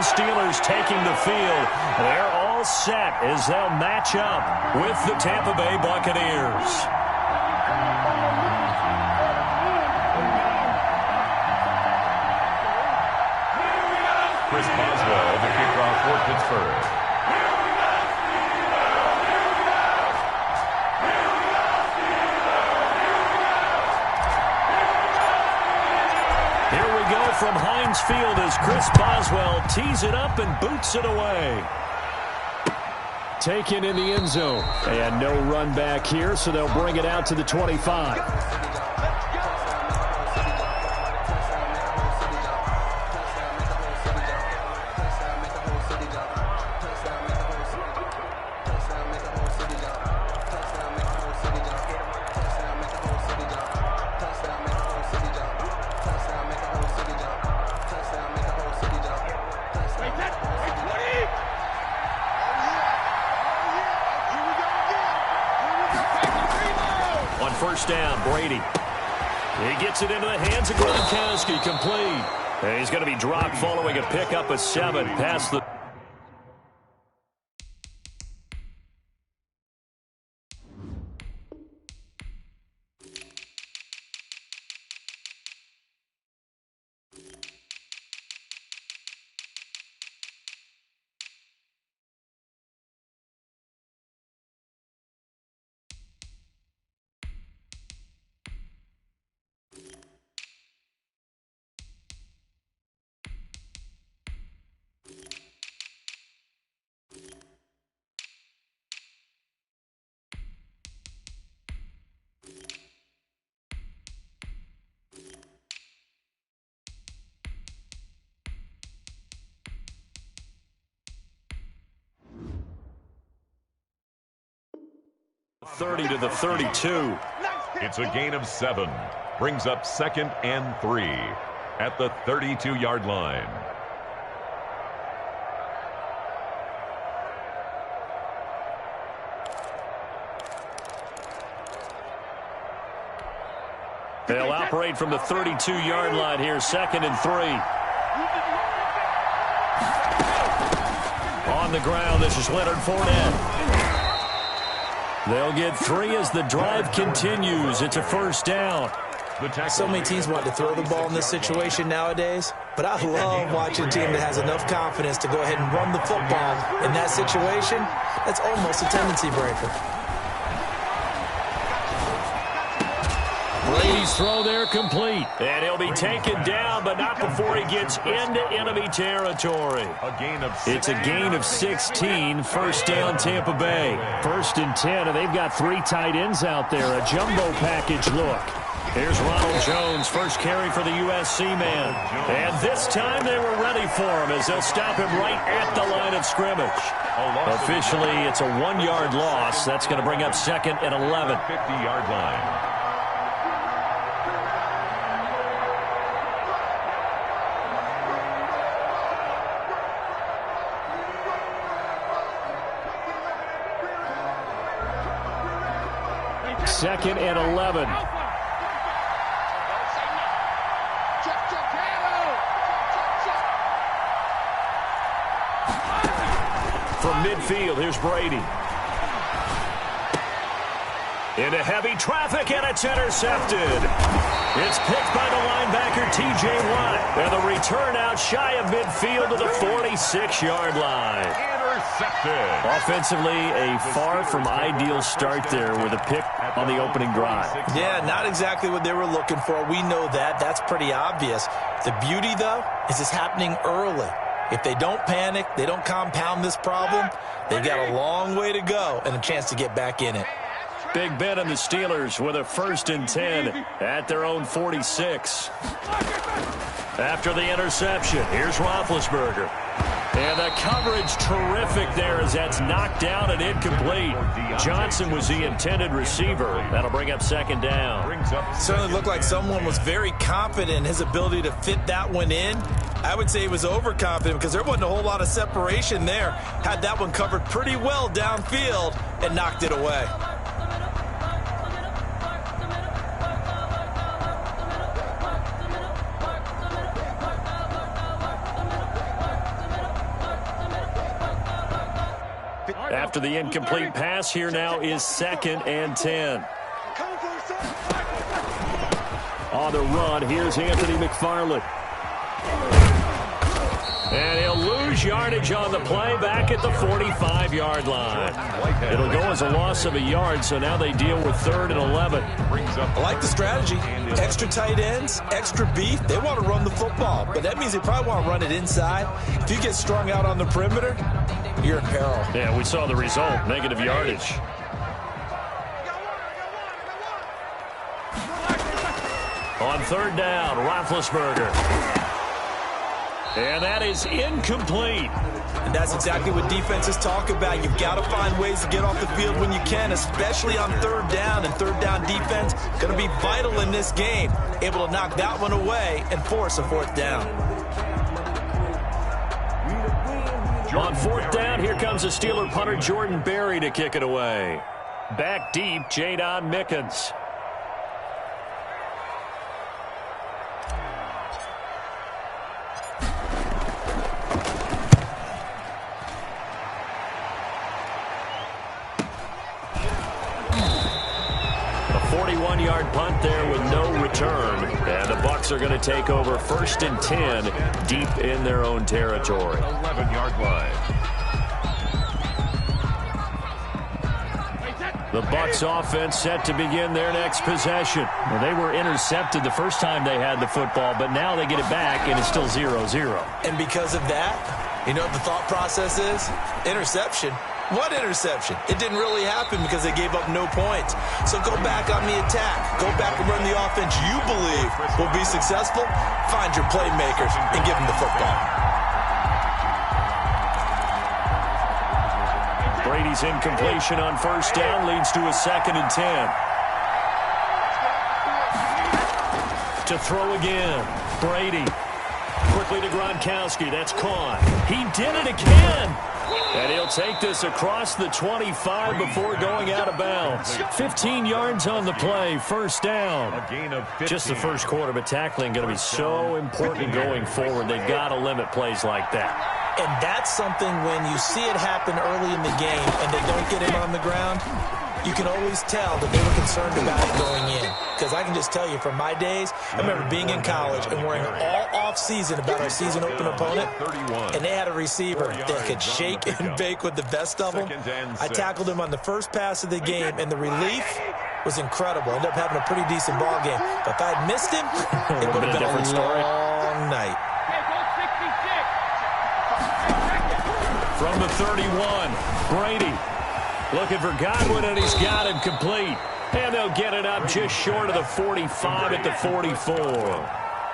Pittsburgh Steelers taking the field. They're all set as they'll match up with the Tampa Bay Buccaneers. Chris Boswell, the kickoff for Pittsburgh. Here we go from Heinz Field as Chris Boswell tees it up and boots it away. Taken in the end zone. And no run back here, so they'll bring it out to the 25. First down, Brady. He gets it into the hands of Gronkowski, complete. And he's going to be dropped following a pickup of 7 past the... ...30 to the 32. It's a gain of 7. Brings up 2nd and 3 at the 32-yard line. They'll operate from the 32-yard line here, 2nd and 3. On the ground, this is Leonard Fournette. They'll get 3 as the drive continues. It's a first down. So many teams want to throw the ball in this situation nowadays, but I love watching a team that has enough confidence to go ahead and run the football in that situation. That's almost a tendency breaker. Brady's throw there complete. And he'll be taken down, but not before he gets into enemy territory. It's a gain of 16. First down, Tampa Bay. 1st and 10, and they've got 3 tight ends out there. A jumbo package look. Here's Ronald Jones, first carry for the USC man. And this time they were ready for him as they'll stop him right at the line of scrimmage. Officially, it's a 1-yard loss. That's going to bring up 2nd and 11. 50-yard line. Second and 11. From midfield, here's Brady. Into heavy traffic, and it's intercepted. It's picked by the linebacker, T.J. Watt. And the return out shy of midfield to the 46-yard line. Offensively, a far from ideal start there with a pick on the opening drive. Yeah, not exactly what they were looking for. We know that. That's pretty obvious. The beauty, though, is it's happening early. If they don't panic, they don't compound this problem, they've got a long way to go and a chance to get back in it. Big Ben and the Steelers with a 1st and 10 at their own 46. After the interception, here's Roethlisberger. And the coverage terrific there as that's knocked down and incomplete. Johnson was the intended receiver. That'll bring up 2nd down. Certainly looked like someone was very confident in his ability to fit that one in. I would say he was overconfident because there wasn't a whole lot of separation there. Had that one covered pretty well downfield and knocked it away. After the incomplete pass, here now is 2nd and 10. On the run, here's Anthony McFarland. And he'll lose yardage on the play back at the 45-yard line. It'll go as a loss of a yard, so now they deal with 3rd and 11. I like the strategy. Extra tight ends, extra beef. They want to run the football, but that means they probably want to run it inside. If you get strung out on the perimeter, you're in peril. Yeah, we saw the result, negative yardage. On 3rd down, Roethlisberger. And that is incomplete. And that's exactly what defenses talk about. You've got to find ways to get off the field when you can, especially on 3rd down. And 3rd down defense going to be vital in this game. Able to knock that one away and force a 4th down. On 4th down, here comes the Steeler punter Jordan Berry to kick it away. Back deep, Jadon Mickens. A 41-yard punt there with no return. And the Bucs are going to take over 1st and 10 deep in their own territory. 11-yard line. The Bucs offense set to begin their next possession. Well, they were intercepted the first time they had the football, but now they get it back, and it's still 0-0. And because of that, you know what the thought process is? Interception. What interception? It didn't really happen because they gave up no points. So go back on the attack. Go back and run the offense you believe will be successful. Find your playmakers and give them the football. Brady's incompletion on 1st down leads to a 2nd and 10. To throw again. Brady. Quickly to Gronkowski. That's caught. He did it again. And he'll take this across the 25 before going out of bounds. 15 yards on the play, 1st down. A gain of 15. Just the first quarter, but tackling going to be so important going forward. They've got to limit plays like that. And that's something when you see it happen early in the game and they don't get him on the ground, you can always tell that they were concerned about it going in. Because I can just tell you from my days, I remember being in college and worrying all off-season about our season open opponent, and they had a receiver that could shake and bake with the best of them. I tackled him on the first pass of the game, and the relief was incredible. Ended up having a pretty decent ball game. But if I had missed him, it would have been a long night. From the 31, Brady looking for Godwin, and he's got him complete. And they'll get it up just short of the 45 at the 44.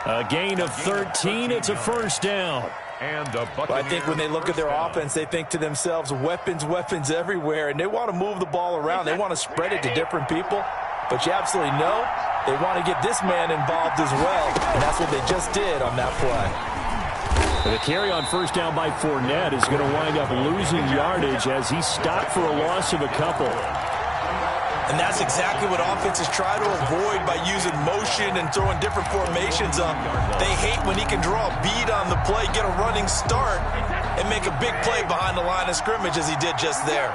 A gain of 13. It's a 1st down. And I think when they look at their offense, they think to themselves, weapons, weapons everywhere, and they want to move the ball around. They want to spread it to different people. But you absolutely know they want to get this man involved as well, and that's what they just did on that play. The carry on 1st down by Fournette is going to wind up losing yardage as he stopped for a loss of a couple. And that's exactly what offenses try to avoid by using motion and throwing different formations up. They hate when he can draw a bead on the play, get a running start, and make a big play behind the line of scrimmage as he did just there.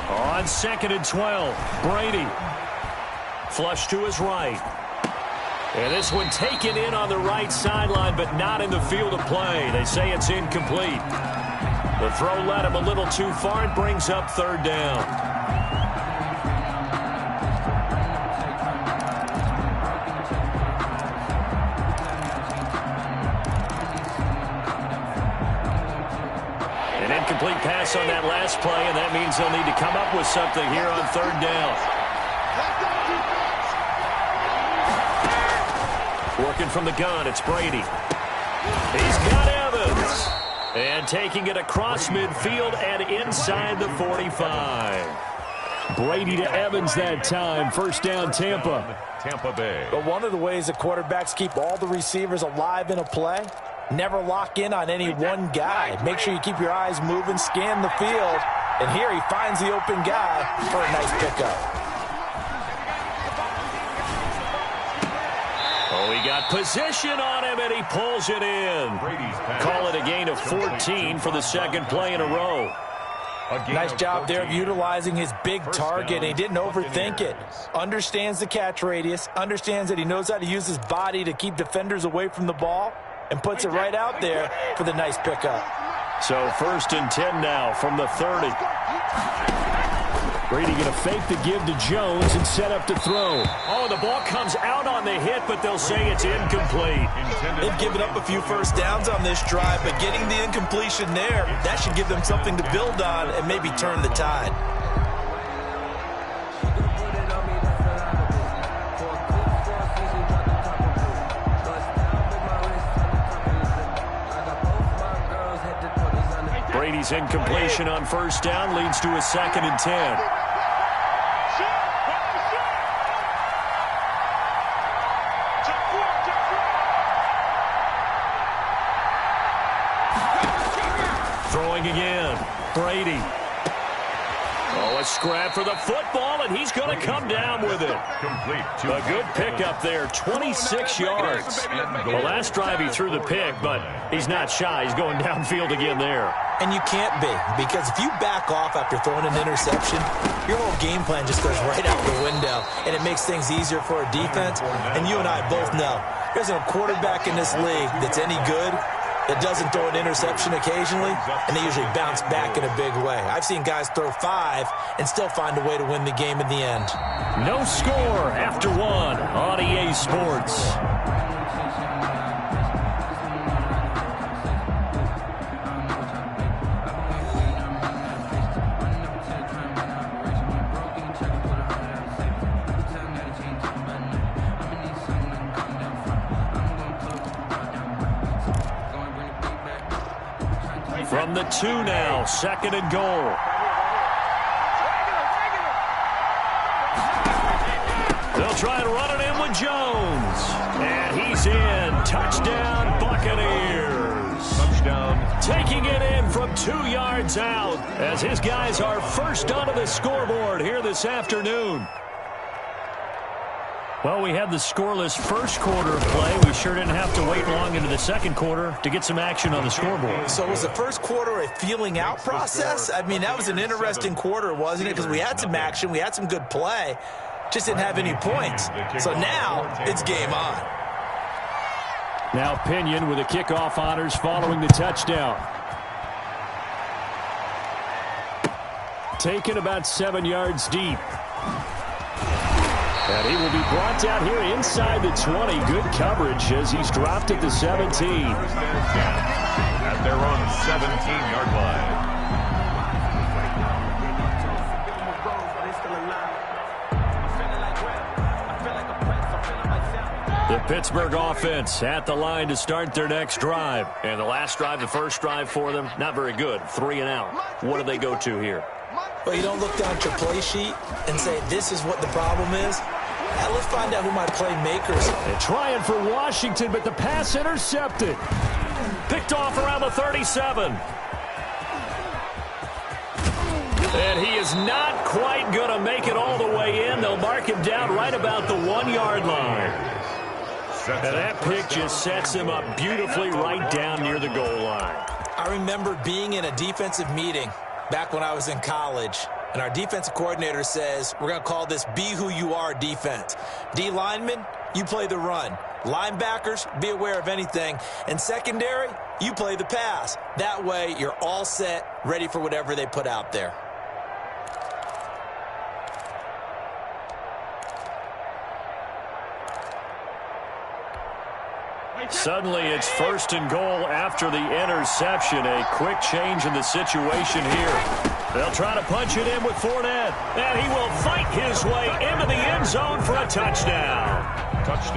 On 2nd and 12, Brady. Flush to his right. And this one taken in on the right sideline, but not in the field of play. They say it's incomplete. The throw led him a little too far and brings up 3rd down. An incomplete pass on that last play, and that means they'll need to come up with something here on 3rd down. Working from the gun, it's Brady. He's got Evans. And taking it across midfield and inside the 45. Brady to Evans that time. 1st down, Tampa Bay. But one of the ways that quarterbacks keep all the receivers alive in a play, never lock in on any one guy. Make sure you keep your eyes moving, scan the field. And here he finds the open guy for a nice pickup. Oh, he got position on him, and he pulls it in. Call it a gain of 14 for the second play in a row. Nice job there of utilizing his big target. He didn't overthink it. Understands the catch radius, understands that he knows how to use his body to keep defenders away from the ball, and puts it right out there for the nice pickup. So 1st and 10 now from the 30. Brady going to fake the give to Jones and set up to throw. Oh, the ball comes out on the hit, but they'll say it's incomplete. They've given up a few first downs on this drive, but getting the incompletion there, that should give them something to build on and maybe turn the tide. Brady's incompletion on 1st down leads to a 2nd and 10. Throwing again. Brady. Oh, a scrap for the football, and he's going to come down with it. A good pickup there, 26 yards. The last drive he threw the pick, but he's not shy. He's going downfield again there. And you can't be, because if you back off after throwing an interception, your whole game plan just goes right out the window, and it makes things easier for a defense. And you and I both know, there's no quarterback in this league that's any good that doesn't throw an interception occasionally, and they usually bounce back in a big way. I've seen guys throw 5 and still find a way to win the game in the end. No score after 1 on EA Sports. From the 2 now, 2nd and goal. They'll try and run it in with Jones. And he's in. Touchdown, Buccaneers. Touchdown. Taking it in from 2 yards out as his guys are first onto the scoreboard here this afternoon. Well, we had the scoreless first quarter of play. We sure didn't have to wait long into the second quarter to get some action on the scoreboard. So was the first quarter a feeling out process? I mean, that was an interesting quarter, wasn't it? Because we had some action, we had some good play, just didn't have any points. So now it's game on. Now Pinion with the kickoff honors following the touchdown. Taken about 7 yards deep. And he will be brought down here inside the 20. Good coverage as he's dropped at the 17. At their own 17-yard line. The Pittsburgh offense at the line to start their next drive. And the last drive, the first drive for them, not very good. 3 and out. What do they go to here? Well, you don't look down at your play sheet and say, this is what the problem is. Now let's find out who my playmakers are. They're trying for Washington, but the pass intercepted. Picked off around the 37. And he is not quite going to make it all the way in. They'll mark him down right about the 1-yard line. And that pick just sets him up beautifully right down near the goal line. I remember being in a defensive meeting back when I was in college, and our defensive coordinator says, we're going to call this Be Who You Are defense. D linemen, you play the run. Linebackers, be aware of anything. And secondary, you play the pass. That way, you're all set, ready for whatever they put out there. Suddenly, it's 1st and goal after the interception. A quick change in the situation here. They'll try to punch it in with Fournette. And he will fight his way into the end zone for a touchdown.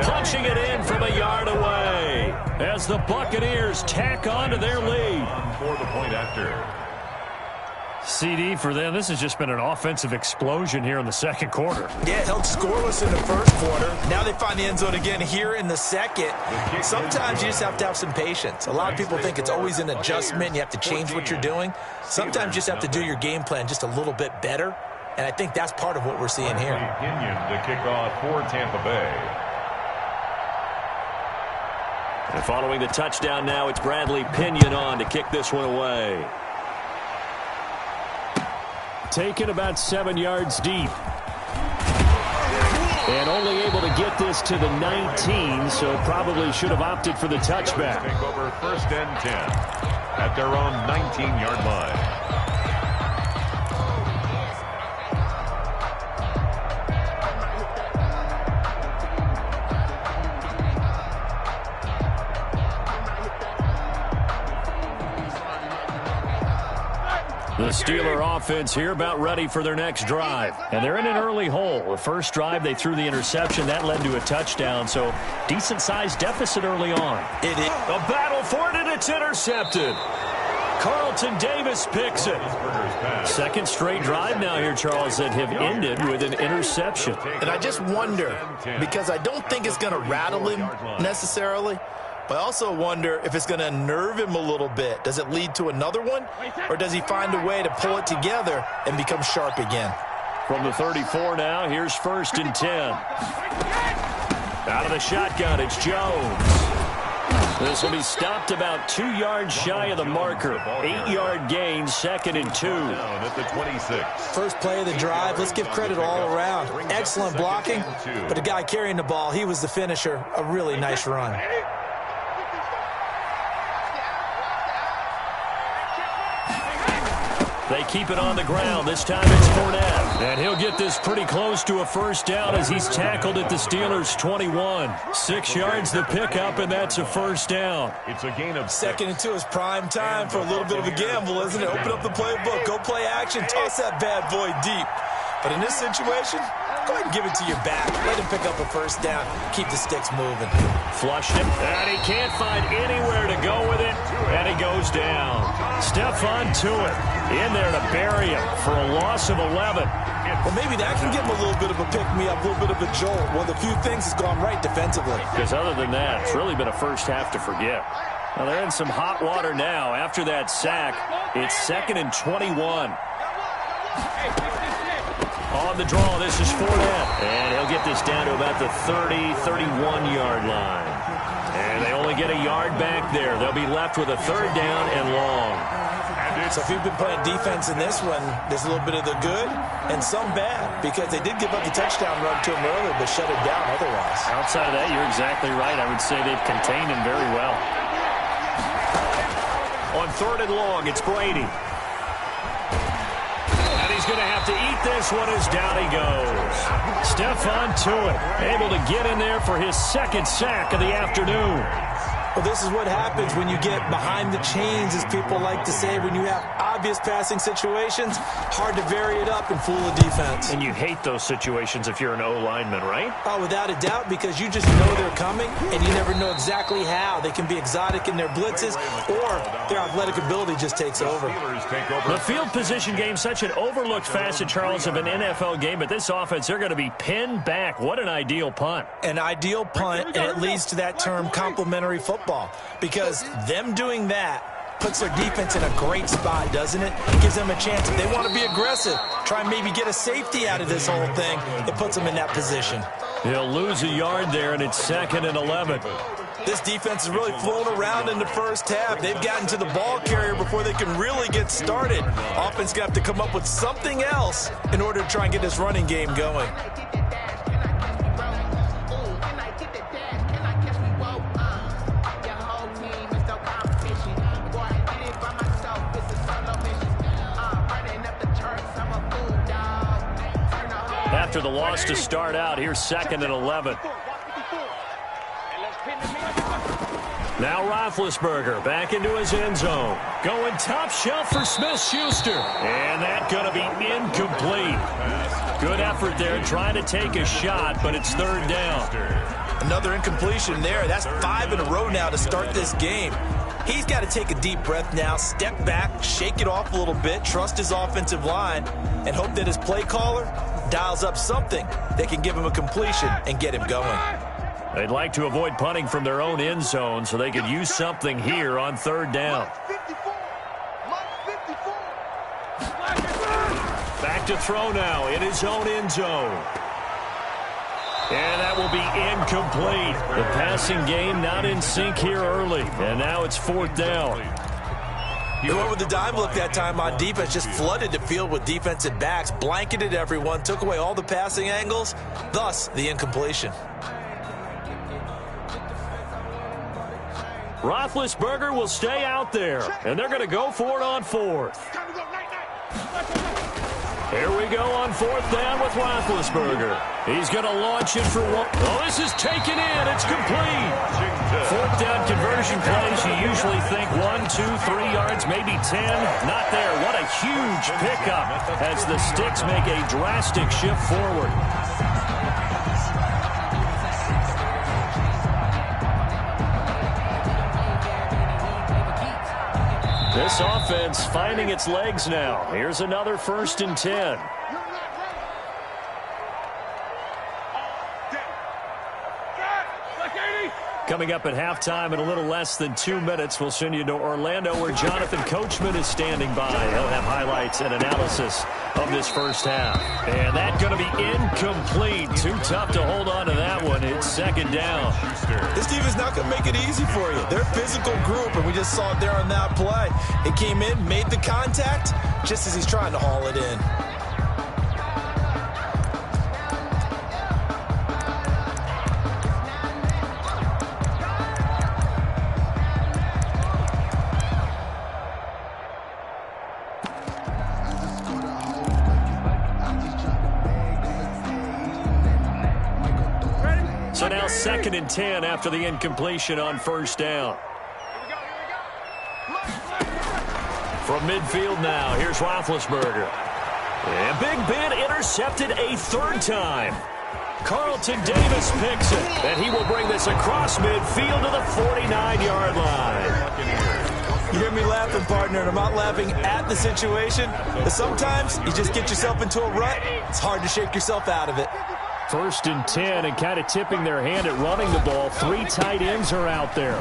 Punching it in from a yard away as the Buccaneers tack on to their lead. For the point after. CD for them, this has just been an offensive explosion here in the second quarter. Yeah, held scoreless in the first quarter. Now they find the end zone again here in the second. Sometimes you just have to have some patience. A lot of people think it's always an adjustment. You have to change what you're doing. Sometimes you just have to do your game plan just a little bit better. And I think that's part of what we're seeing here. Pinion to kick off for Tampa Bay. And following the touchdown now, it's Bradley Pinion on to kick this one away. Taken about 7 yards deep. And only able to get this to the 19, so probably should have opted for the touchback. Take over 1st and 10 at their own 19-yard line. The Steeler offense here about ready for their next drive. And they're in an early hole. The first drive, they threw the interception. That led to a touchdown, so decent-sized deficit early on. It is. A battle for it, and it's intercepted. Carlton Davis picks it. Second straight drive now here, Charles, that have ended with an interception. And I just wonder, because I don't think it's going to rattle him necessarily, but I also wonder if it's going to unnerve him a little bit. Does it lead to another one, or does he find a way to pull it together and become sharp again? From the 34 now, here's 1st and 10. Out of the shotgun, it's Jones. This will be stopped about 2 yards shy of the marker. 8-yard gain, 2nd and 2. At the 26. First play of the drive, let's give credit all around. Excellent blocking, but the guy carrying the ball, he was the finisher. A really nice run. They keep it on the ground. This time it's Fournette. And he'll get this pretty close to a first down as he's tackled at the Steelers' 21. 6 yards the pickup, and that's a first down. It's a gain of 2nd and 2 is prime time for a little bit of a gamble, isn't it? Open up the playbook, go play action, toss that bad boy deep. But in this situation, go ahead and give it to your back. Let him pick up a first down. Keep the sticks moving. Flushed it, and he can't find anywhere to go with it, and he goes down. Stephon Tuitt in there to bury him for a loss of 11. Well, maybe that can give him a little bit of a pick-me-up, a little bit of a jolt. Well, the few things has gone right defensively. Because other than that, it's really been a first half to forget. Well, they're in some hot water now. After that sack, it's 2nd and 21. On the draw, this is Fournette. And he'll get this down to about the 30, 31-yard line. And they only get a yard back there. They'll be left with a 3rd down and long. So if you've been playing defense in this one, there's a little bit of the good and some bad, because they did give up the touchdown run to him earlier, but shut it down otherwise. Outside of that, you're exactly right. I would say they've contained him very well. On 3rd and long, it's Brady. He's going to have to eat this one as down he goes. Stephon Tuitt able to get in there for his 2nd sack of the afternoon. Well, this is what happens when you get behind the chains, as people like to say. When you have obvious passing situations, hard to vary it up and fool a defense. And you hate those situations if you're an O-lineman, right? Oh, without a doubt, because you just know they're coming, and you never know exactly how. They can be exotic in their blitzes, or their athletic ability just takes over. The field position game, such an overlooked facet, Charles, of an NFL game, but this offense, they're going to be pinned back. What an ideal punt. An ideal punt, and it leads to that term complementary football, because them doing that puts their defense in a great spot, doesn't it? It gives them a chance. If they want to be aggressive, try and maybe get a safety out of this whole thing, it puts them in that position. He'll lose a yard there, and it's 2nd and 11. This defense has really flown around in the first half. They've gotten to the ball carrier before they can really get started. Offense going to have to come up with something else in order to try and get this running game going. After the loss to start out, here's 2nd and 11. Now Roethlisberger back into his end zone. Going top shelf for Smith-Schuster. And that's going to be incomplete. Good effort there trying to take a shot, but it's 3rd down. Another incompletion there. That's 5 in a row now to start this game. He's got to take a deep breath now, step back, shake it off a little bit, trust his offensive line, and hope that his play caller dials up something that can give him a completion and get him going. They'd like to avoid punting from their own end zone so they could use something here on 3rd down. Back to throw now in his own end zone. And that will be incomplete. The passing game not in sync here early. And now it's 4th down. He went with the dime look that time on defense, just flooded the field with defensive backs, blanketed everyone, took away all the passing angles, thus the incompletion. Roethlisberger will stay out there, and they're going to go for it on 4th. Here we go on 4th down with Roethlisberger. He's going to launch it for one. Oh, this is taken in. It's complete. 4th down conversion plays. You usually think 1, 2, 3 yards, maybe 10. Not there. What a huge pickup as the Sticks make a drastic shift forward. This offense finding its legs now. Here's another 1st and 10. Coming up at halftime in a little less than 2 minutes, we'll send you to Orlando where Jonathan Coachman is standing by. He'll have highlights and analysis of this first half. And that's going to be incomplete. Too tough to hold on to that one. It's 2nd down. This team is not going to make it easy for you. They're a physical group, and we just saw it there on that play. It came in, made the contact, just as he's trying to haul it in. So now 2nd and 10 after the incompletion on 1st down. From midfield now, here's Roethlisberger. And Big Ben intercepted a 3rd time. Carlton Davis picks it, and he will bring this across midfield to the 49-yard line. You hear me laughing, partner, and I'm not laughing at the situation, but sometimes you just get yourself into a rut. It's hard to shake yourself out of it. 1st and 10, and kind of tipping their hand at running the ball. 3 tight ends are out there.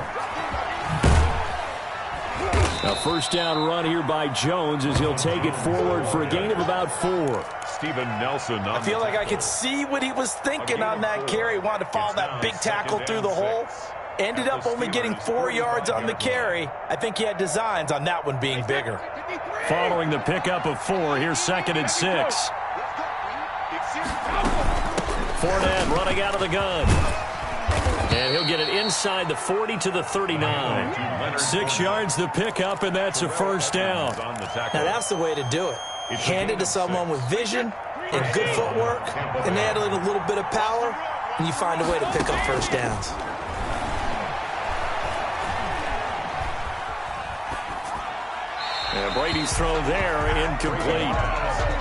A 1st down run here by Jones as he'll take it forward for a gain of about 4. Steven Nelson. I feel like I could see what he was thinking on that carry. Wanted to follow that big tackle through the hole. Ended up only getting 4 yards on the carry. I think he had designs on that one being bigger. Following the pickup of 4, here's 2nd and 6. Fournette running out of the gun. And he'll get it inside the 40 to the 39. 6 yards the pickup, and that's a 1st down. Now that's the way to do it. Hand it to someone with vision and good footwork, and add a little bit of power, and you find a way to pick up 1st downs. And Brady's throw there, incomplete.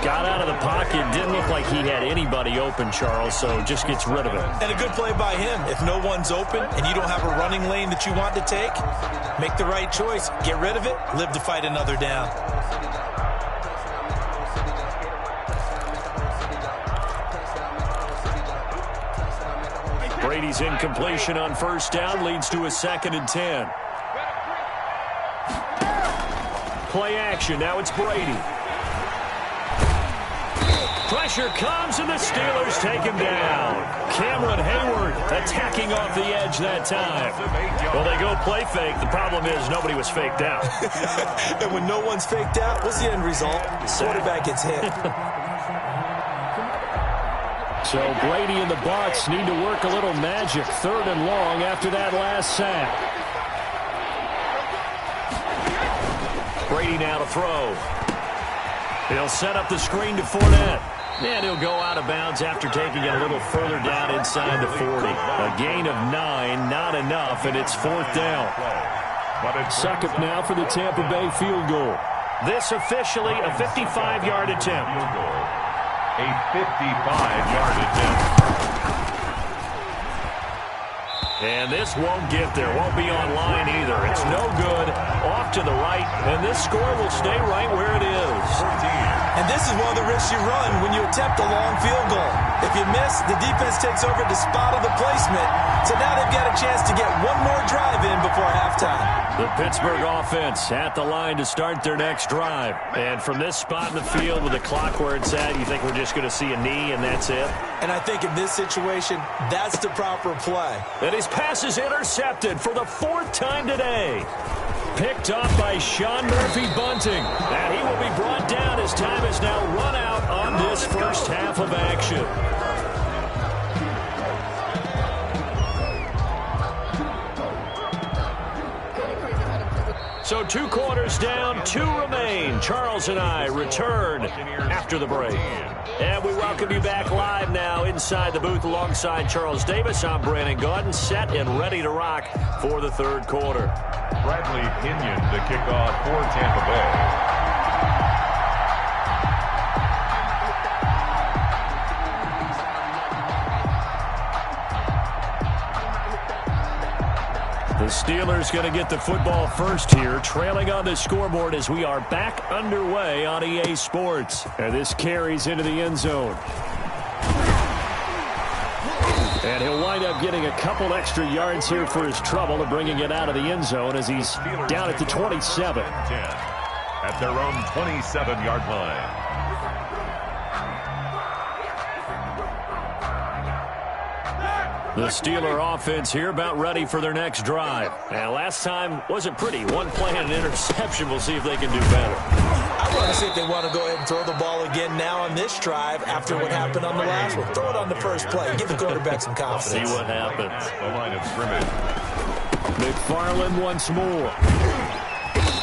Got out of the pocket, didn't look like he had anybody open, Charles, so just gets rid of it. And a good play by him. If no one's open and you don't have a running lane that you want to take, make the right choice. Get rid of it, live to fight another down. Brady's incompletion on 1st down leads to a 2nd and 10. Play action, now it's Brady. Pressure comes, and the Steelers take him down. Cameron Hayward attacking off the edge that time. Well, they go play fake. The problem is nobody was faked out. And when no one's faked out, what's the end result? Quarterback gets hit. So Brady and the Bucs need to work a little magic. 3rd and long after that last sack. Brady now to throw. He'll set up the screen to Fournette. And he'll go out of bounds after taking it a little further down inside the 40. A gain of 9, not enough, and it's 4th down. 2nd now for the Tampa Bay field goal. This officially a 55-yard attempt. A 55-yard attempt. And this won't get there, won't be online either. It's no good, off to the right, and this score will stay right where it is. And this is one of the risks you run when you attempt a long field goal. If you miss, the defense takes over the spot of the placement. So now they've got a chance to get one more drive in before halftime. The Pittsburgh offense at the line to start their next drive. And from this spot in the field with the clock where it's at, you think we're just going to see a knee and that's it? And I think in this situation, that's the proper play. And his pass is intercepted for the 4th time today. Picked off by Sean Murphy-Bunting. And he will be brought down as time is now run out on this first half of action. So 2 quarters down, 2 remain. Charles and I return after the break. And we welcome you back live now inside the booth alongside Charles Davis. I'm Brandon Gaudin, set and ready to rock for the 3rd quarter. Bradley Pinion to kick off for Tampa Bay. The Steelers going to get the football first here, trailing on the scoreboard as we are back underway on EA Sports. And this carries into the end zone. And he'll wind up getting a couple extra yards here for his trouble and bringing it out of the end zone as he's down at the 27. At their own 27-yard line. The Steeler offense here about ready for their next drive. And last time wasn't pretty. One play and an interception. We'll see if they can do better. I want to see if they want to go ahead and throw the ball again now on this drive after what happened on the last one. Throw it on the first play. Give the quarterback some confidence. See what happens. The line of scrimmage. McFarland once more.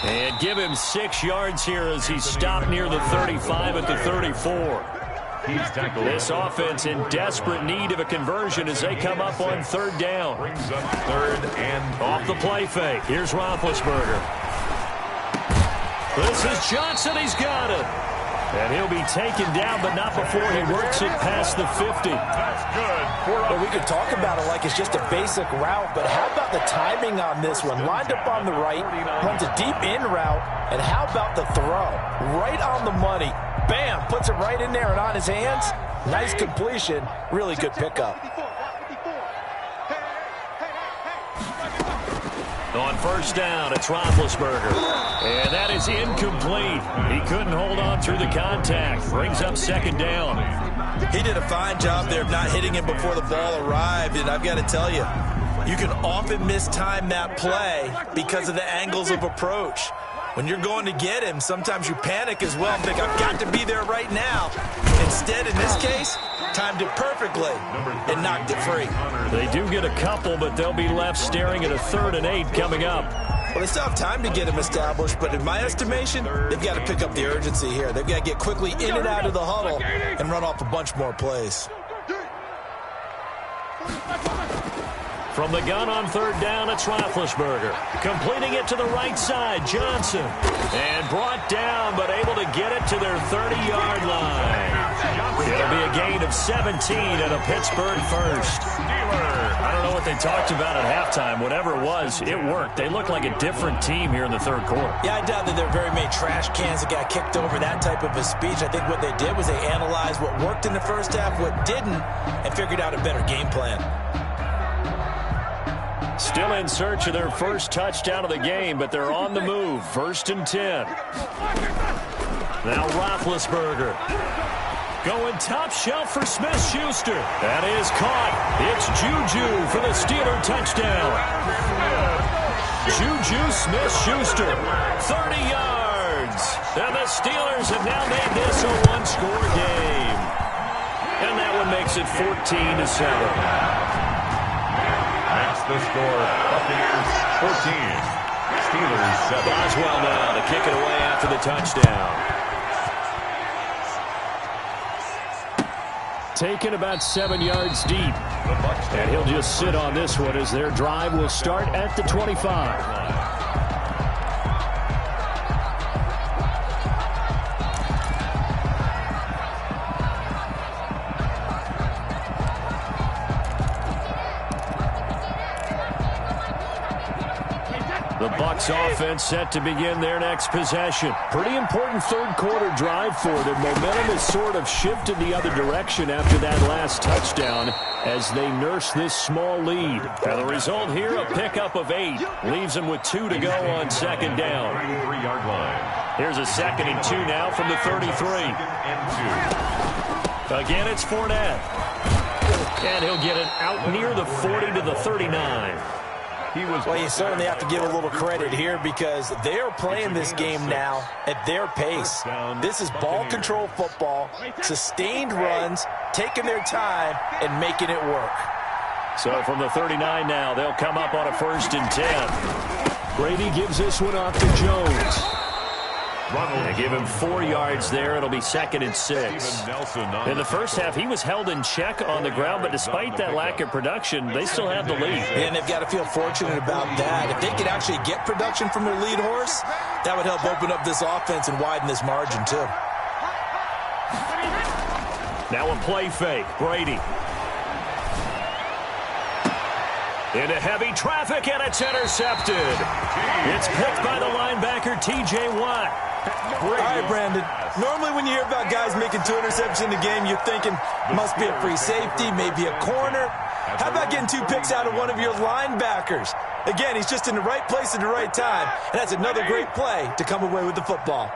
And give him 6 yards here as he's stopped near the 35 at the 34. This offense in desperate need of a conversion as they come up on 3rd down. Brings up 3rd and off the play fake. Here's Roethlisberger. This is Johnson. He's got it. And he'll be taken down, but not before he works it past the 50. That's good. Well, we could talk about it like it's just a basic route, but how about the timing on this one? Lined up on the right, runs a deep in route, and how about the throw? Right on the money. Bam, puts it right in there and on his hands. Nice completion. Really good pickup. On 1st down, it's Roethlisberger. And that is incomplete. He couldn't hold on through the contact. Brings up 2nd down. He did a fine job there of not hitting him before the ball arrived. And I've got to tell you, you can often mistime that play because of the angles of approach. When you're going to get him, sometimes you panic as well and think, I've got to be there right now. Instead, in this case, timed it perfectly and knocked it free. They do get a couple, but they'll be left staring at a 3rd and 8 coming up. Well, they still have time to get him established, but in my estimation, they've got to pick up the urgency here. They've got to get quickly in and out of the huddle and run off a bunch more plays. From the gun on 3rd down, it's Roethlisberger. Completing it to the right side, Johnson. And brought down, but able to get it to their 30-yard line. It'll be a gain of 17 and a Pittsburgh first. I don't know what they talked about at halftime. Whatever it was, it worked. They look like a different team here in the 3rd quarter. Yeah, I doubt that there are very many trash cans that got kicked over, that type of a speech. I think what they did was they analyzed what worked in the first half, what didn't, and figured out a better game plan. Still in search of their first touchdown of the game, but they're on the move. 1st and 10. Now Roethlisberger. Going top shelf for Smith-Schuster. That is caught. It's Juju for the Steeler touchdown. Juju Smith-Schuster. 30 yards. And the Steelers have now made this a one-score game. And that one makes it 14-7. That's the score. Buccaneers 14. Steelers 7. Boswell now to kick it away after the touchdown. Taken about 7 yards deep. And he'll just sit on this one as their drive will start at the 25. The Bucs offense set to begin their next possession. Pretty important third-quarter drive for them. Momentum has sort of shifted the other direction after that last touchdown as they nurse this small lead. And the result here, a pickup of 8. Leaves them with 2 to go on second down. 3-yard line. Here's a 2nd and 2 now from the 33. Again, it's Fournette. And he'll get it out near the 40 to the 39. Well, you certainly have to give a little credit here because they are playing this game now at their pace. This is ball control football, sustained runs, taking their time, and making it work. So from the 39 now, they'll come up on a 1st and 10. Brady gives this one off to Jones. They give him 4 yards there. It'll be 2nd and 6. In the first half, he was held in check on the ground, but despite that lack of production, they still have the lead. And they've got to feel fortunate about that. If they could actually get production from their lead horse, that would help open up this offense and widen this margin, too. Now a play fake. Brady. Into heavy traffic, and it's intercepted. It's picked by the linebacker, T.J. Watt. All right, Brandon. Normally when you hear about guys making 2 interceptions in the game, you're thinking must be a free safety, maybe a corner. How about getting 2 picks out of one of your linebackers? Again, he's just in the right place at the right time, and that's another great play to come away with the football.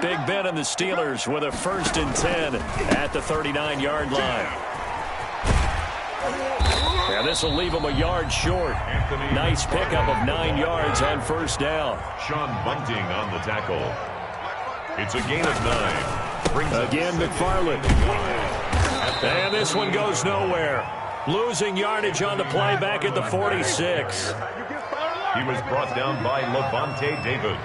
Big Ben and the Steelers with a 1st and 10 at the 39-yard line. Yeah, this will leave him a yard short. Nice pickup of 9 yards on 1st down. Sean Bunting on the tackle. It's a gain of 9. Again, McFarland. And this one goes nowhere. Losing yardage on the play back at the 46. He was brought down by Levante David.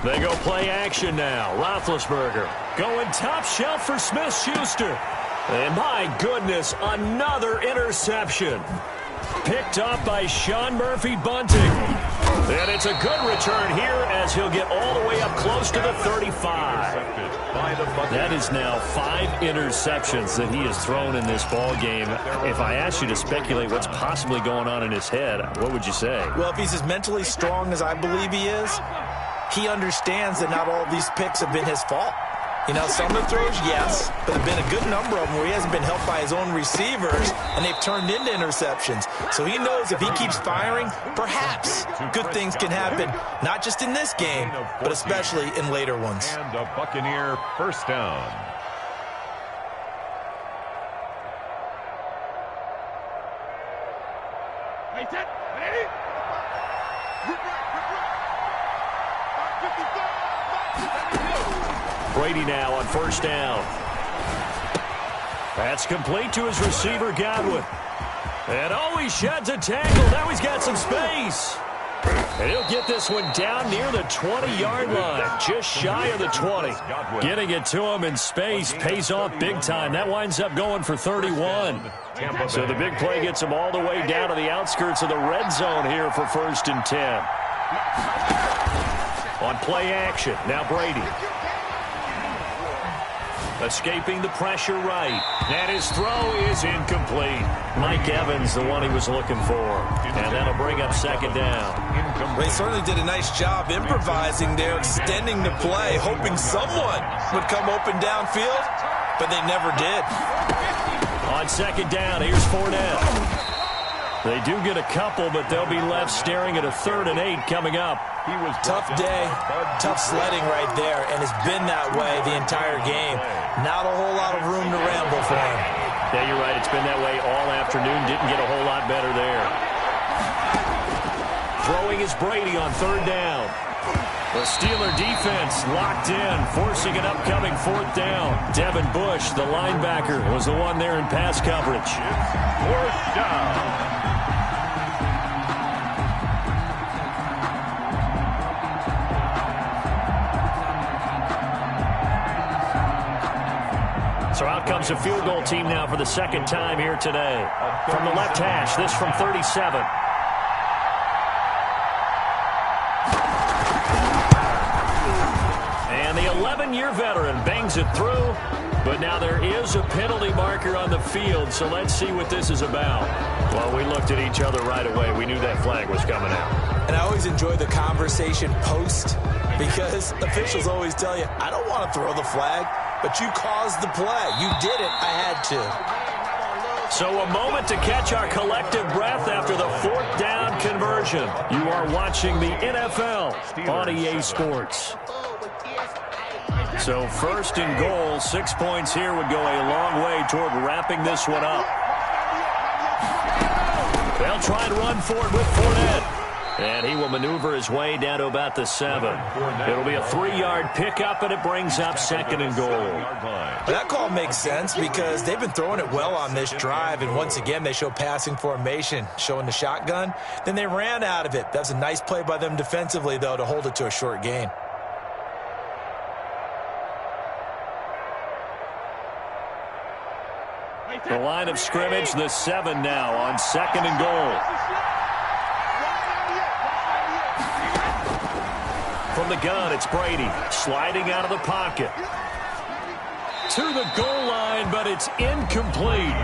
They go play action now. Roethlisberger going top shelf for Smith-Schuster. And my goodness, another interception. Picked up by Sean Murphy-Bunting. And it's a good return here as he'll get all the way up close to the 35. That is now 5 interceptions that he has thrown in this ball game. If I asked you to speculate what's possibly going on in his head, what would you say? Well, if he's as mentally strong as I believe he is, he understands that not all of these picks have been his fault. You know, some of the throws, yes, but there have been a good number of them where he hasn't been helped by his own receivers, and they've turned into interceptions. So he knows if he keeps firing, perhaps good things can happen, not just in this game, but especially in later ones. And a Buccaneer 1st down. Brady now on 1st down. That's complete to his receiver, Godwin. And oh, he sheds a tackle. Now he's got some space. And he'll get this one down near the 20-yard line, just shy of the 20. Getting it to him in space pays off big time. That winds up going for 31. So the big play gets him all the way down to the outskirts of the red zone here for 1st and 10. On play action, now Brady. Escaping the pressure right. And his throw is incomplete. Mike Evans, the one he was looking for. And that'll bring up 2nd down. They certainly did a nice job improvising there, extending the play, hoping someone would come open downfield, but they never did. On 2nd down, here's Fournette. They do get a couple, but they'll be left staring at a 3rd and 8 coming up. Tough day, tough sledding right there, and it's been that way the entire game. Not a whole lot of room to ramble for him. Yeah, you're right. It's been that way all afternoon. Didn't get a whole lot better there. Throwing is Brady on 3rd down. The Steeler defense locked in, forcing an upcoming 4th down. Devin Bush, the linebacker, was the one there in pass coverage. 4th down. So out comes a field goal team now for the 2nd time here today. From the left hash, this from 37. And the 17-year veteran bangs it through, but now there is a penalty marker on the field, so let's see what this is about. Well, we looked at each other right away. We knew that flag was coming out. And I always enjoy the conversation post because officials always tell you, I don't want to throw the flag, but you caused the play. You did it. I had to. So a moment to catch our collective breath after the fourth down conversion. You are watching the NFL on EA Sports. So first and goal, 6 points here would go a long way toward wrapping this one up. They'll try and run for it with Fournette. And he will maneuver his way down to about the 7. It'll be a 3-yard pickup, and it brings up second and goal. That call makes sense because they've been throwing it well on this drive, and once again they show passing formation, showing the shotgun. Then they ran out of it. That's a nice play by them defensively, though, to hold it to a short gain. The line of scrimmage, the 7 now on second and goal. From the gun, it's Brady sliding out of the pocket. To the goal line, but it's incomplete.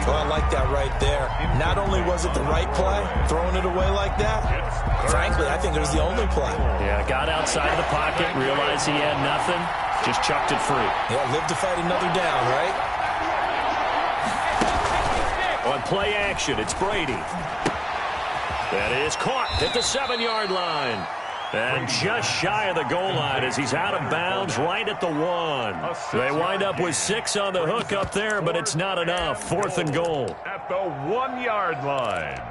Well, I like that right there. Not only was it the right play, throwing it away like that, frankly, I think it was the only play. Yeah, got outside of the pocket, realized he had nothing, just chucked it free. Yeah, live to fight another down, right? On play action, it's Brady. That is caught at the 7-yard line. And just shy of the goal line as he's out of bounds right at the 1. They wind up with 6 on the hook up there, but it's not enough. 4th and goal. At the 1-yard line.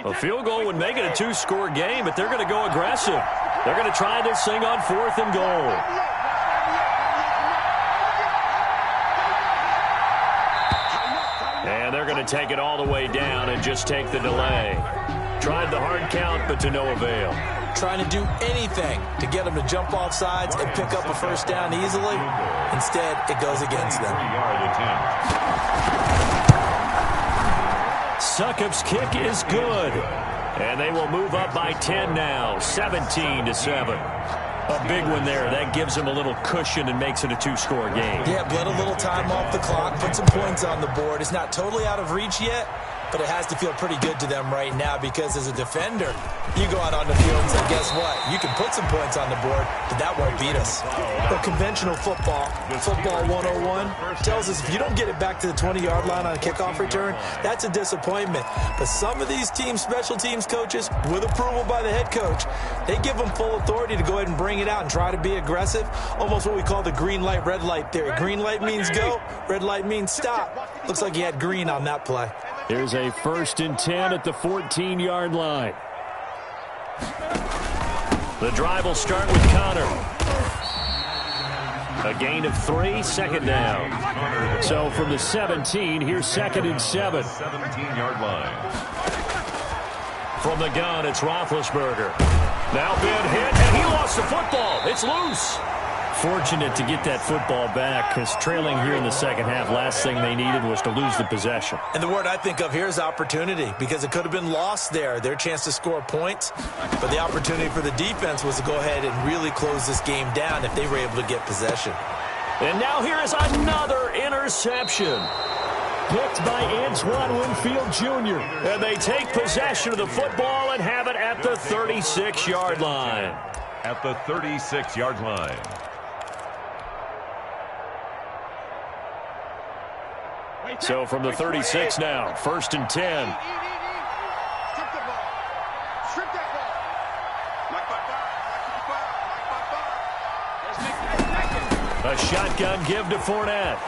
A field goal would make it a 2-score game, but they're going to go aggressive. They're going to try this thing on 4th and goal. And they're going to take it all the way down and just take the delay. Tried the hard count, but to no avail. Trying to do anything to get them to jump off sides and pick up a first down easily. Instead, it goes against them. 3-yard attempt. Succop's kick is good. And they will move up by 10 now, 17-7. A big one there. That gives them a little cushion and makes it a 2-score game. Yeah, bled a little time off the clock, put some points on the board. It's not totally out of reach yet, but it has to feel pretty good to them right now because as a defender, you go out on the field and say, guess what? You can put some points on the board, but that won't beat us. But conventional football 101, tells us if you don't get it back to the 20-yard line on a kickoff return, that's a disappointment. But some of these team special teams coaches, with approval by the head coach, they give them full authority to go ahead and bring it out and try to be aggressive, almost what we call the green light, red light theory. Green light means go, red light means stop. Looks like he had green on that play. Here's a 1st and 10 at the 14-yard line. The drive will start with Connor. A gain of 3, 2nd down. So from the 17, here's 2nd and 7. 17-yard line. From the gun, it's Roethlisberger. Now been hit, and he lost the football. It's loose. Fortunate to get that football back because trailing here in the second half, last thing they needed was to lose the possession. And the word I think of here is opportunity because it could have been lost there. Their chance to score points, but the opportunity for the defense was to go ahead and really close this game down if they were able to get possession. And now here is another interception. Picked by Antoine Winfield Jr. And they take possession of the football and have it at the 36-yard line. At the 36-yard line. So from the 36 now, 1st and 10. A shotgun give to Fournette.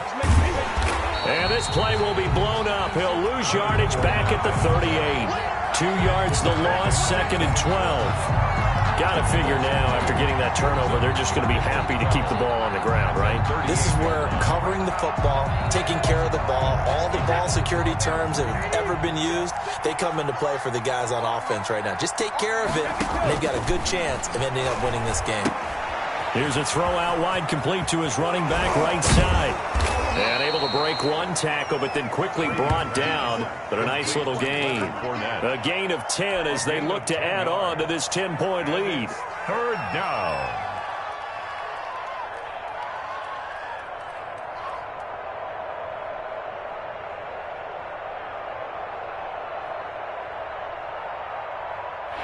And this play will be blown up. He'll lose yardage back at the 38. 2 yards the loss, 2nd and 12. Got to figure now, after getting that turnover, they're just going to be happy to keep the ball on the ground, right? This is where covering the football, taking care of the ball, all the ball security terms that have ever been used, they come into play for the guys on offense right now. Just take care of it, and they've got a good chance of ending up winning this game. Here's a throw out wide, complete to his running back right side. And able to break one tackle, but then quickly brought down. But a nice little gain. A gain of 10 as they look to add on to this 10-point lead. Third down.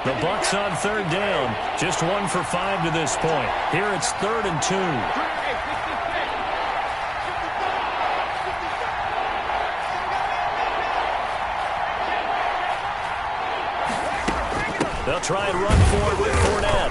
The Bucs on third down. Just 1 for 5 to this point. Here it's 3rd and 2. They'll try and run for it with Fournette.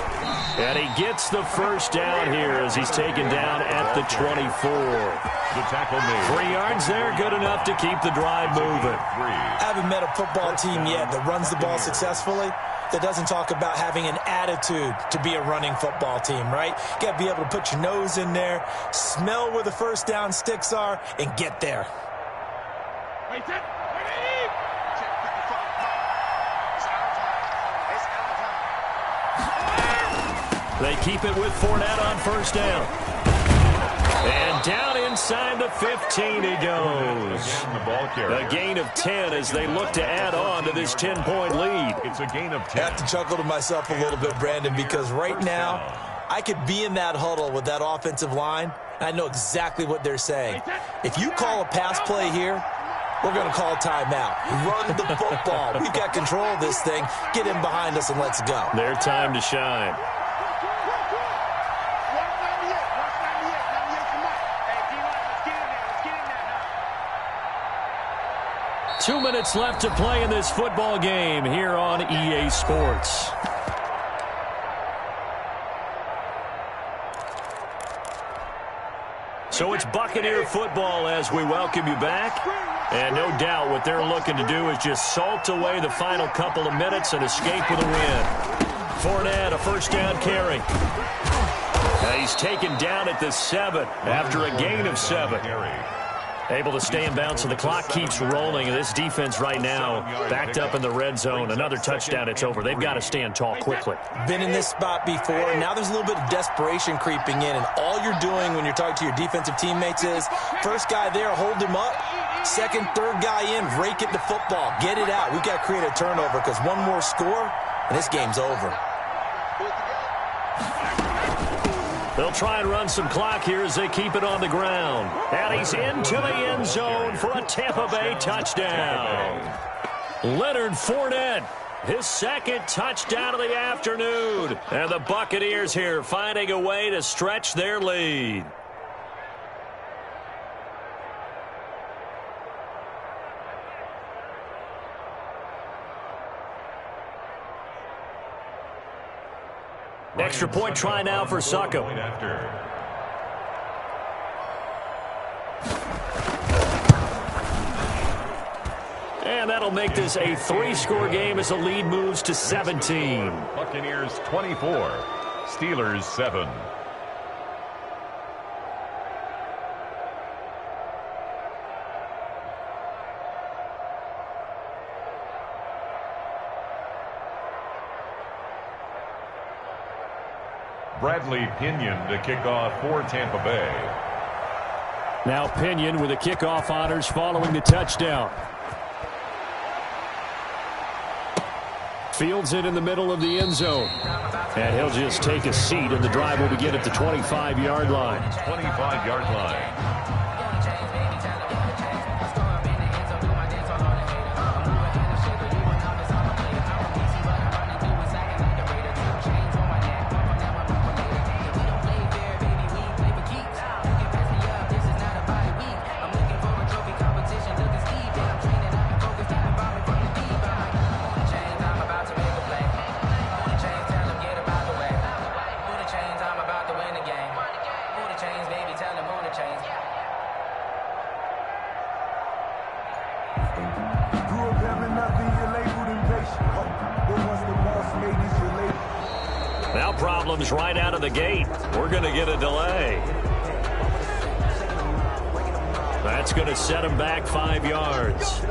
And he gets the first down here as he's taken down at the 24. The tackle made. 3 yards there, good enough to keep the drive moving. I haven't met a football team yet that runs the ball successfully that doesn't talk about having an attitude to be a running football team, right? You got to be able to put your nose in there, smell where the first down sticks are, and get there. They keep it with Fournette on first down. And down inside the 15 he goes. A gain of 10 as they look to add on to this 10-point lead. It's a gain of 10. I have to chuckle to myself a little bit, Brandon, because right now I could be in that huddle with that offensive line, and I know exactly what they're saying. If you call a pass play here, we're going to call a timeout. Run the football. We've got control of this thing. Get in behind us and let's go. Their time to shine. Two minutes left to play in this football game here on EA Sports. So it's Buccaneer football as we welcome you back. And no doubt what they're looking to do is just salt away the final couple of minutes and escape with a win. Fournette, a first down carry. He's taken down at the 7 after a gain of 7. Able to stay in bounds, so the clock keeps rolling. And this defense right now backed up in the red zone. Another touchdown, it's over. They've got to stand tall quickly. Been in this spot before. Now there's a little bit of desperation creeping in. And all you're doing when you're talking to your defensive teammates is, first guy there, hold him up. Second, third guy in, rake it to football. Get it out. We've got to create a turnover because one more score, and this game's over. They'll try and run some clock here as they keep it on the ground. And he's into the end zone for a Tampa Bay touchdown. Leonard Fournette, his second touchdown of the afternoon. And the Buccaneers here finding a way to stretch their lead. Extra point try now for Succop. And that'll make this a 3-score game as the lead moves to 17. Buccaneers 24, Steelers 7. Bradley Pinion to kick off for Tampa Bay. Now Pinion with the kickoff honors following the touchdown. Fields it in the middle of the end zone. And he'll just take a seat, and the drive will begin at the 25-yard line. 25-yard line. Now problems right out of the gate. We're going to get a delay. That's going to set him back 5 yards.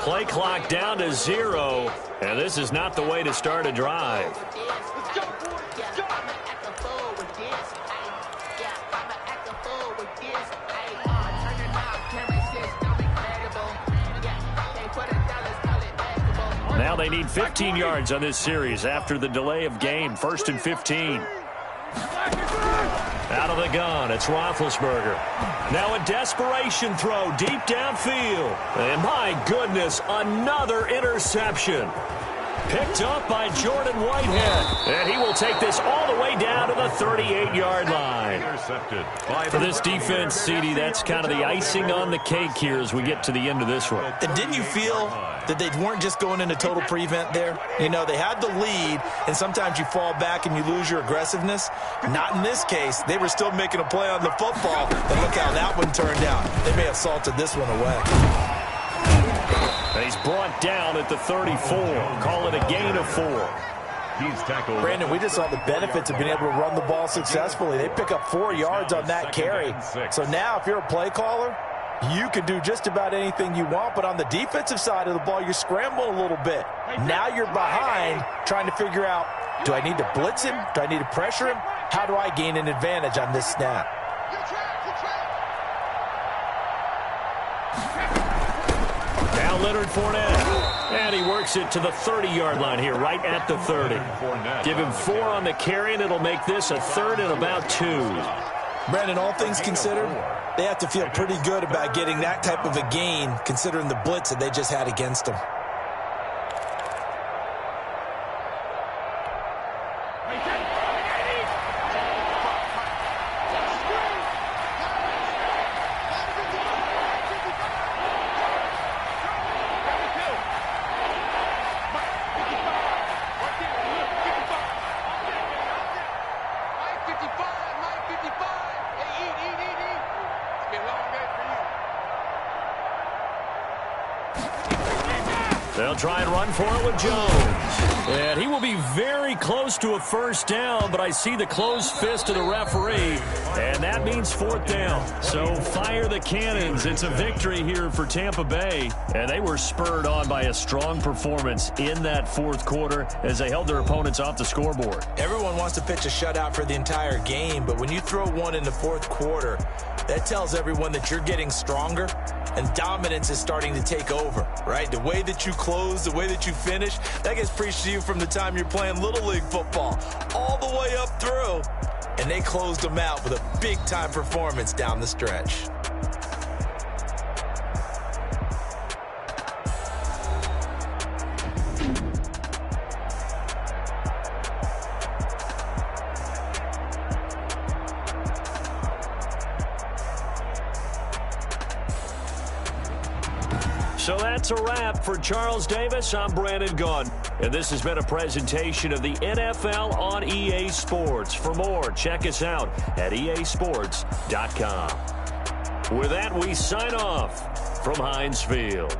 Play clock down to 0, and this is not the way to start a drive. Now they need 15 yards on this series after the delay of game. 1st and 15. Out of the gun, it's Roethlisberger. Now a desperation throw deep downfield. And my goodness, another interception. Picked up by Jordan Whitehead. And he will take this all the way down to the 38-yard line. Intercepted. For this defense, CD, that's kind of the icing on the cake here as we get to the end of this one. And didn't you feel that they weren't just going into total prevent there? You know, they had the lead, and sometimes you fall back and you lose your aggressiveness. Not in this case. They were still making a play on the football, and look how that one turned out. They may have salted this one away. And he's brought down at the 34. Call it a gain of 4. He's tackled. Brandon, we just saw the benefits of being able to run the ball successfully. They pick up 4 yards on that carry. So now if you're a play caller, you can do just about anything you want, but on the defensive side of the ball, you're scrambling a little bit. Now you're behind trying to figure out, do I need to blitz him? Do I need to pressure him? How do I gain an advantage on this snap? Now Leonard Fournette. And he works it to the 30-yard line here, right at the 30. Give him 4 on the carry, and it'll make this a 3rd and about 2. Brandon, all things considered, they have to feel pretty good about getting that type of a gain, considering the blitz that they just had against them. They'll try and run for it with Jones. And he will be very close to a first down, but I see the closed fist of the referee, and that means 4th down. So fire the cannons. It's a victory here for Tampa Bay, and they were spurred on by a strong performance in that 4th quarter as they held their opponents off the scoreboard. Everyone wants to pitch a shutout for the entire game, but when you throw one in the 4th quarter, that tells everyone that you're getting stronger and dominance is starting to take over, right? The way that you close, the way that you finish, that gets preached to you from the time you're playing Little League football all the way up through. And they closed them out with a big-time performance down the stretch. So that's a wrap for Charles Davis. I'm Brandon Gunn, and this has been a presentation of the NFL on EA Sports. For more, check us out at easports.com. With that, we sign off from Heinz Field.